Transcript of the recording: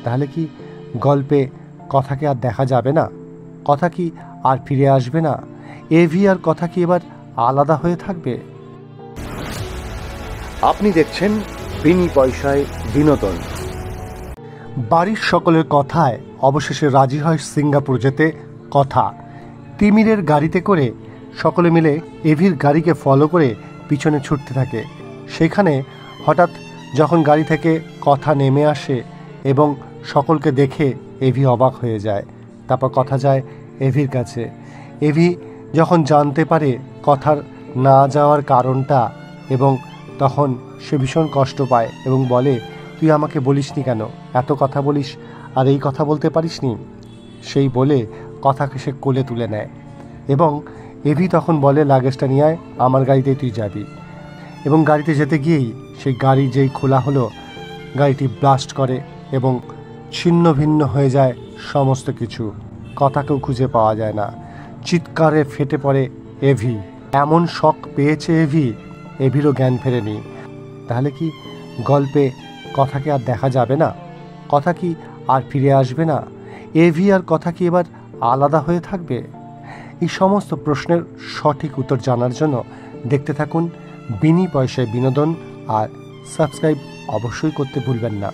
তাহলে কি গল্পে কথাকে আর দেখা যাবে না? কথা কি আর ফিরে আসবে না? এভি আর কথা কি এবার আলাদা হয়ে থাকবে? আপনি দেখছেন বিনি পয়সায় বিনোদন। বাড়ির সকলের কথায় অবশেষে রাজি হয় সিঙ্গাপুর যেতে কথা। তিমিরের গাড়িতে করে সকলে মিলে এভির গাড়িকে ফলো করে পিছনে ছুটতে থাকে। সেখানে হঠাৎ যখন গাড়ি থেকে কথা নেমে আসে এবং সকলকে দেখে এভি অবাক হয়ে যায়। তারপর কথা যায় এভির কাছে। এভি যখন জানতে পারে কথার না যাওয়ার কারণটা, এবং তখন সে ভীষণ কষ্ট পায় এবং বলে, তুই আমাকে বলিসনি কেন? এত কথা বলিস আর এই কথা বলতে পারিসনি? সেই বলে কথাকে সে কোলে তুলে নেয় এবং এভি তখন বলে, লাগেজটা নিয়ে আয়, আমার গাড়িতেই তুই যাবি। এবং গাড়িতে যেতে গিয়েই সেই গাড়ি যেই খোলা হলো, গাড়িটি ব্লাস্ট করে এবং ছিন্ন ভিন্ন হয়ে যায় সমস্ত কিছু। কথাকেও খুঁজে পাওয়া যায় না। চিৎকারে ফেটে পড়ে এভি। এমন শক পেয়েছে এভিরও জ্ঞান ফেরেনি। তাহলে কি গল্পে কথাকে আর দেখা যাবে না? কথা কি আর ফিরে আসবে না? এভি আর কথা কি এবার আলাদা হয়ে থাকবে? এই সমস্ত প্রশ্নের সঠিক উত্তর জানার জন্য দেখতে থাকুন বিনি পয়সায় বিনোদন, আর সাবস্ক্রাইব অবশ্যই করতে ভুলবেন না।